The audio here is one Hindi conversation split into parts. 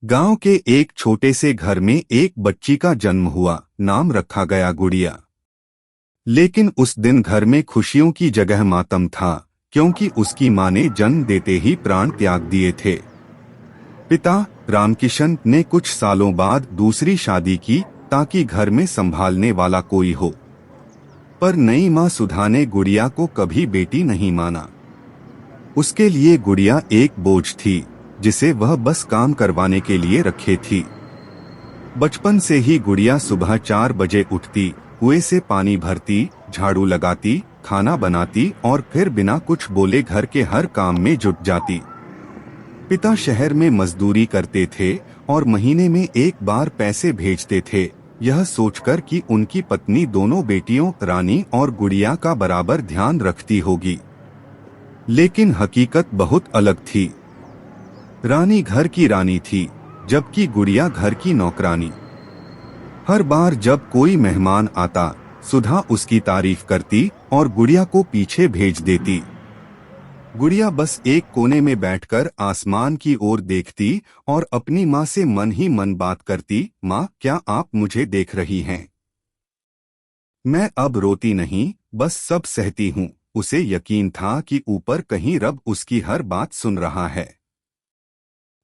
गांव के एक छोटे से घर में एक बच्ची का जन्म हुआ। नाम रखा गया गुड़िया। लेकिन उस दिन घर में खुशियों की जगह मातम था, क्योंकि उसकी मां ने जन्म देते ही प्राण त्याग दिए थे। पिता रामकिशन ने कुछ सालों बाद दूसरी शादी की ताकि घर में संभालने वाला कोई हो। पर नई मां सुधा ने गुड़िया को कभी बेटी नहीं माना। उसके लिए गुड़िया एक बोझ थी, जिसे वह बस काम करवाने के लिए रखे थी। बचपन से ही गुड़िया सुबह 4 बजे उठती, कुएं से पानी भरती, झाड़ू लगाती, खाना बनाती और फिर बिना कुछ बोले घर के हर काम में जुट जाती। पिता शहर में मजदूरी करते थे और महीने में एक बार पैसे भेजते थे, यह सोचकर कि उनकी पत्नी दोनों बेटियों रानी और गुड़िया का बराबर ध्यान रखती होगी। लेकिन हकीकत बहुत अलग थी। रानी घर की रानी थी, जबकि गुड़िया घर की नौकरानी। हर बार जब कोई मेहमान आता, सुधा उसकी तारीफ करती और गुड़िया को पीछे भेज देती। गुड़िया बस एक कोने में बैठकर आसमान की ओर देखती और अपनी माँ से मन ही मन बात करती, माँ क्या आप मुझे देख रही हैं? मैं अब रोती नहीं, बस सब सहती हूँ। उसे यकीन था कि ऊपर कहीं रब उसकी हर बात सुन रहा है।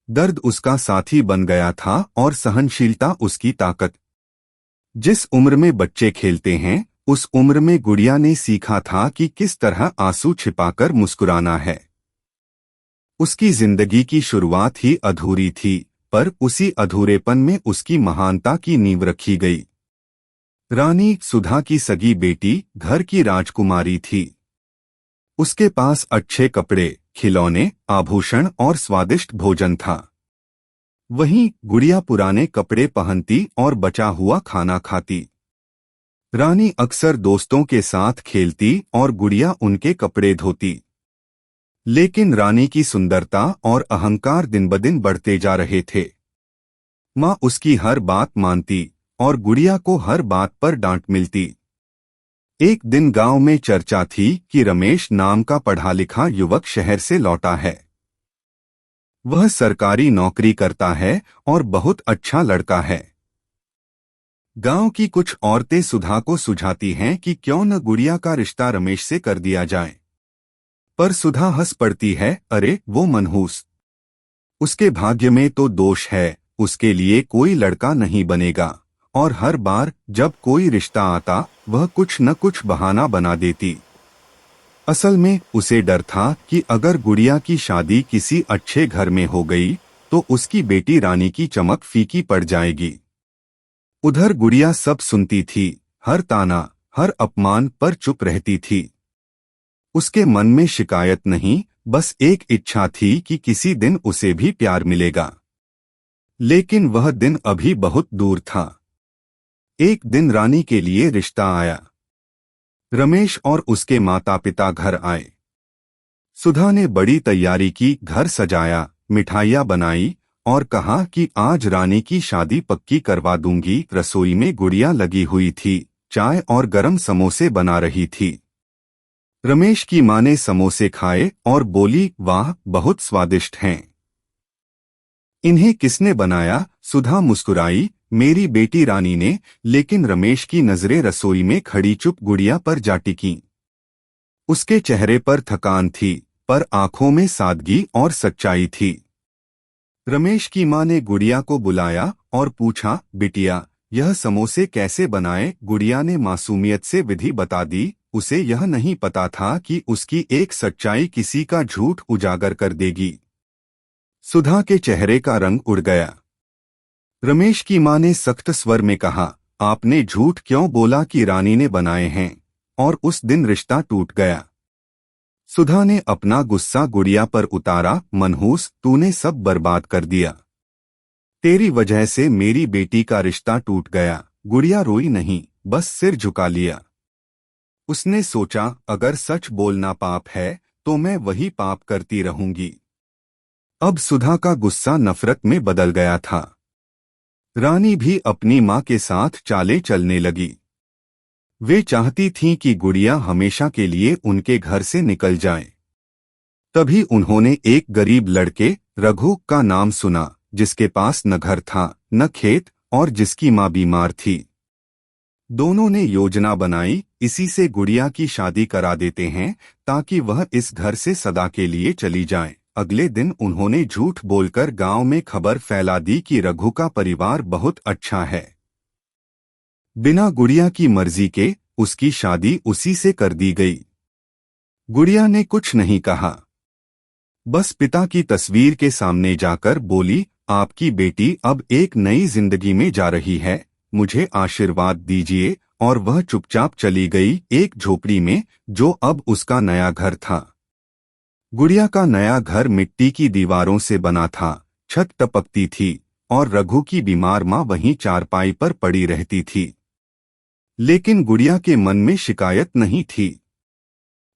दर्द उसका साथी बन गया था और सहनशीलता उसकी ताकत। जिस उम्र में बच्चे खेलते हैं, उस उम्र में गुड़िया ने सीखा था कि किस तरह आंसू छिपाकर मुस्कुराना है। उसकी जिंदगी की शुरुआत ही अधूरी थी, पर उसी अधूरेपन में उसकी महानता की नींव रखी गई। रानी सुधा की सगी बेटी घर की राजकुमारी थी। उसके पास अच्छे कपड़े, खिलौने, आभूषण और स्वादिष्ट भोजन था। वहीं गुड़िया पुराने कपड़े पहनती और बचा हुआ खाना खाती। रानी अक्सर दोस्तों के साथ खेलती और गुड़िया उनके कपड़े धोती। लेकिन रानी की सुंदरता और अहंकार दिन-ब-दिन बढ़ते जा रहे थे। माँ उसकी हर बात मानती और गुड़िया को हर बात पर डांट मिलती। एक दिन गांव में चर्चा थी कि रमेश नाम का पढ़ा लिखा युवक शहर से लौटा है। वह सरकारी नौकरी करता है और बहुत अच्छा लड़का है। गांव की कुछ औरतें सुधा को सुझाती हैं कि क्यों न गुड़िया का रिश्ता रमेश से कर दिया जाए। पर सुधा हंस पड़ती है, अरे वो मनहूस, उसके भाग्य में तो दोष है, उसके लिए कोई लड़का नहीं बनेगा। और हर बार जब कोई रिश्ता आता, वह कुछ न कुछ बहाना बना देती। असल में उसे डर था कि अगर गुड़िया की शादी किसी अच्छे घर में हो गई, तो उसकी बेटी रानी की चमक फीकी पड़ जाएगी। उधर गुड़िया सब सुनती थी, हर ताना, हर अपमान पर चुप रहती थी। उसके मन में शिकायत नहीं, बस एक इच्छा थी कि किसी दिन उसे भी प्यार मिलेगा। लेकिन वह दिन अभी बहुत दूर था। एक दिन रानी के लिए रिश्ता आया। रमेश और उसके माता पिता घर आए। सुधा ने बड़ी तैयारी की, घर सजाया, मिठाइयाँ बनाई और कहा कि आज रानी की शादी पक्की करवा दूंगी। रसोई में गुड़िया लगी हुई थी, चाय और गरम समोसे बना रही थी। रमेश की मां ने समोसे खाए और बोली, वाह बहुत स्वादिष्ट हैं। इन्हें किसने बनाया? सुधा मुस्कुराई, मेरी बेटी रानी ने। लेकिन रमेश की नजरें रसोई में खड़ी चुप गुड़िया पर जा टिकीं। उसके चेहरे पर थकान थी, पर आंखों में सादगी और सच्चाई थी। रमेश की मां ने गुड़िया को बुलाया और पूछा, बिटिया यह समोसे कैसे बनाए? गुड़िया ने मासूमियत से विधि बता दी। उसे यह नहीं पता था कि उसकी एक सच्चाई किसी का झूठ उजागर कर देगी। सुधा के चेहरे का रंग उड़ गया। रमेश की मां ने सख्त स्वर में कहा, आपने झूठ क्यों बोला कि रानी ने बनाए हैं? और उस दिन रिश्ता टूट गया। सुधा ने अपना गुस्सा गुड़िया पर उतारा, मनहूस, तूने सब बर्बाद कर दिया। तेरी वजह से मेरी बेटी का रिश्ता टूट गया। गुड़िया रोई नहीं, बस सिर झुका लिया। उसने सोचा, अगर सच बोलना पाप है, तो मैं वही पाप करती रहूंगी। अब सुधा का गुस्सा नफरत में बदल गया था। रानी भी अपनी मां के साथ चाले चलने लगी। वे चाहती थीं कि गुड़िया हमेशा के लिए उनके घर से निकल जाए। तभी उन्होंने एक गरीब लड़के रघु का नाम सुना, जिसके पास न घर था न खेत और जिसकी माँ बीमार थी। दोनों ने योजना बनाई, इसी से गुड़िया की शादी करा देते हैं ताकि वह इस घर से सदा के लिए चली जाए। अगले दिन उन्होंने झूठ बोलकर गांव में खबर फैला दी कि रघु का परिवार बहुत अच्छा है। बिना गुड़िया की मर्जी के उसकी शादी उसी से कर दी गई। गुड़िया ने कुछ नहीं कहा, बस पिता की तस्वीर के सामने जाकर बोली, आपकी बेटी अब एक नई जिंदगी में जा रही है, मुझे आशीर्वाद दीजिए। और वह चुपचाप चली गई एक झोपड़ी में, जो अब उसका नया घर था। गुड़िया का नया घर मिट्टी की दीवारों से बना था, छत टपकती थी और रघु की बीमार माँ वहीं चारपाई पर पड़ी रहती थी। लेकिन गुड़िया के मन में शिकायत नहीं थी।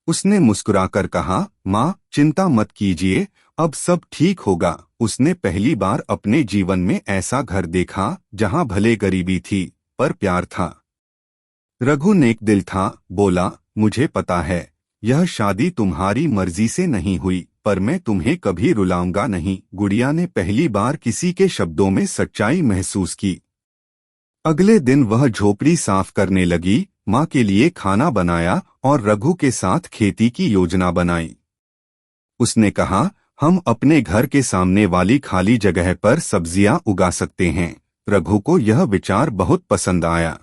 उसने मुस्कुराकर कहा, माँ चिंता मत कीजिए, अब सब ठीक होगा। उसने पहली बार अपने जीवन में ऐसा घर देखा जहाँ भले गरीबी थी पर प्यार था। रघु नेक दिल था, बोला, मुझे पता है यह शादी तुम्हारी मर्जी से नहीं हुई, पर मैं तुम्हें कभी रुलाऊंगा नहीं। गुड़िया ने पहली बार किसी के शब्दों में सच्चाई महसूस की। अगले दिन वह झोपड़ी साफ करने लगी, माँ के लिए खाना बनाया और रघु के साथ खेती की योजना बनाई। उसने कहा, हम अपने घर के सामने वाली खाली जगह पर सब्जियां उगा सकते हैं। रघु को यह विचार बहुत पसंद आया।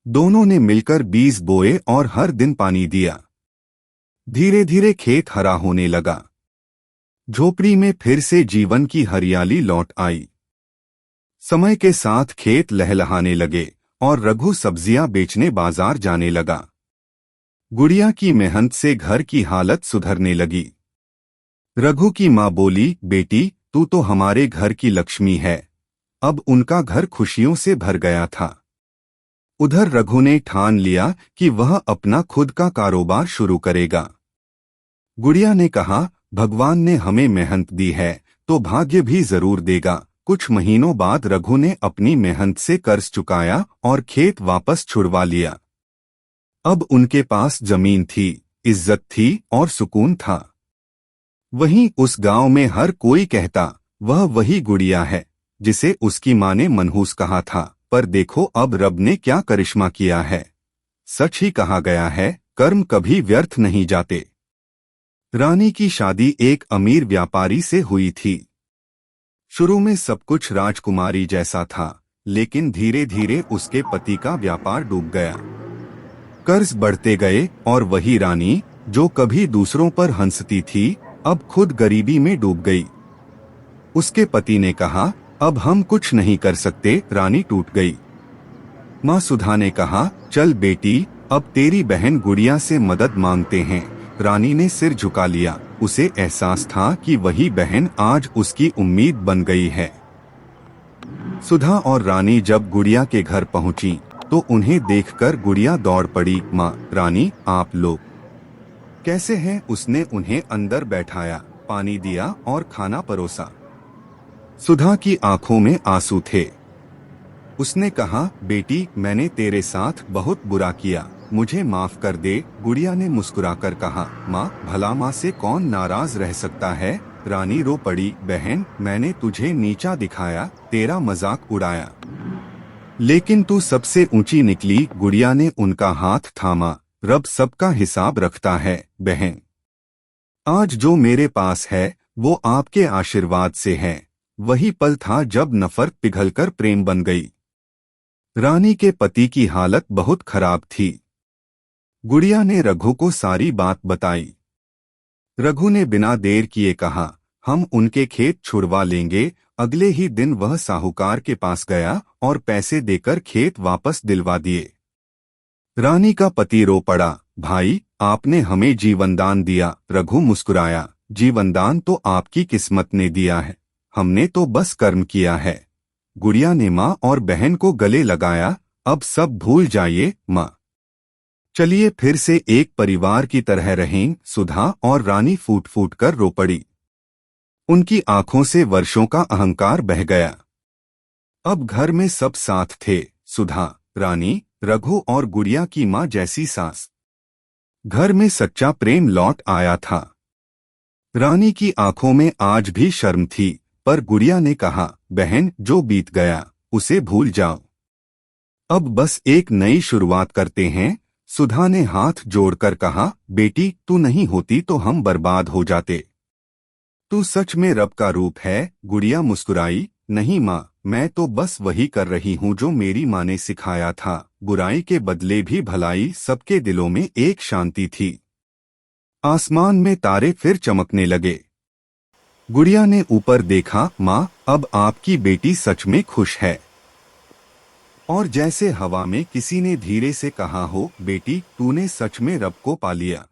दोनों ने मिलकर बीज बोए और हर दिन पानी दिया। धीरे धीरे खेत हरा होने लगा। झोपड़ी में फिर से जीवन की हरियाली लौट आई। समय के साथ खेत लहलहाने लगे और रघु सब्जियां बेचने बाजार जाने लगा। गुड़िया की मेहनत से घर की हालत सुधरने लगी। रघु की माँ बोली, बेटी तू तो हमारे घर की लक्ष्मी है। अब उनका घर खुशियों से भर गया था। उधर रघु ने ठान लिया कि वह अपना खुद का कारोबार शुरू करेगा। गुड़िया ने कहा, भगवान ने हमें मेहनत दी है तो भाग्य भी जरूर देगा। कुछ महीनों बाद रघु ने अपनी मेहनत से कर्ज चुकाया और खेत वापस छुड़वा लिया। अब उनके पास जमीन थी, इज्जत थी और सुकून था। वहीं उस गांव में हर कोई कहता, वह वही गुड़िया है जिसे उसकी माँ ने मनहूस कहा था। पर देखो अब रब ने क्या करिश्मा किया है। सच ही कहा गया है, कर्म कभी व्यर्थ नहीं जाते। रानी की शादी एक अमीर व्यापारी से हुई थी। शुरू में सब कुछ राजकुमारी जैसा था, लेकिन धीरे धीरे उसके पति का व्यापार डूब गया। कर्ज बढ़ते गए और वही रानी जो कभी दूसरों पर हंसती थी, अब खुद गरीबी में डूब गई। उसके पति ने कहा, अब हम कुछ नहीं कर सकते। रानी टूट गई। माँ सुधा ने कहा, चल बेटी, अब तेरी बहन गुड़िया से मदद मांगते हैं। रानी ने सिर झुका लिया। उसे एहसास था कि वही बहन आज उसकी उम्मीद बन गई है। सुधा और रानी जब गुड़िया के घर पहुंची तो उन्हें देखकर गुड़िया दौड़ पड़ी। माँ, रानी आप लोग कैसे हैं? उसने उन्हें अंदर बैठाया, पानी दिया और खाना परोसा। सुधा की आंखों में आंसू थे। उसने कहा, बेटी मैंने तेरे साथ बहुत बुरा किया, मुझे माफ कर दे। गुड़िया ने मुस्कुराकर कहा, माँ भला माँ से कौन नाराज रह सकता है। रानी रो पड़ी, बहन मैंने तुझे नीचा दिखाया, तेरा मजाक उड़ाया, लेकिन तू सबसे ऊंची निकली। गुड़िया ने उनका हाथ थामा, रब सबका हिसाब रखता है बहन। आज जो मेरे पास है वो आपके आशीर्वाद से है। वही पल था जब नफरत पिघलकर प्रेम बन गई। रानी के पति की हालत बहुत खराब थी। गुड़िया ने रघु को सारी बात बताई। रघु ने बिना देर किए कहा, हम उनके खेत छुड़वा लेंगे। अगले ही दिन वह साहूकार के पास गया और पैसे देकर खेत वापस दिलवा दिए। रानी का पति रो पड़ा, भाई आपने हमें जीवनदान दिया। रघु मुस्कुराया, जीवनदान तो आपकी किस्मत ने दिया है, हमने तो बस कर्म किया है। गुड़िया ने माँ और बहन को गले लगाया, अब सब भूल जाइए माँ, चलिए फिर से एक परिवार की तरह रहें। सुधा और रानी फूट फूट कर रो पड़ी। उनकी आंखों से वर्षों का अहंकार बह गया। अब घर में सब साथ थे, सुधा, रानी, रघु और गुड़िया की माँ जैसी सास। घर में सच्चा प्रेम लौट आया था। रानी की आंखों में आज भी शर्म थी पर गुड़िया ने कहा, बहन जो बीत गया उसे भूल जाओ, अब बस एक नई शुरुआत करते हैं। सुधा ने हाथ जोड़कर कहा, बेटी तू नहीं होती तो हम बर्बाद हो जाते। तू सच में रब का रूप है। गुड़िया मुस्कुराई, नहीं माँ, मैं तो बस वही कर रही हूँ जो मेरी माँ ने सिखाया था, बुराई के बदले भी भलाई। सबके दिलों में एक शांति थी। आसमान में तारे फिर चमकने लगे। गुड़िया ने ऊपर देखा, माँ अब आपकी बेटी सच में खुश है। और जैसे हवा में किसी ने धीरे से कहा हो, बेटी तूने सच में रब को पा लिया।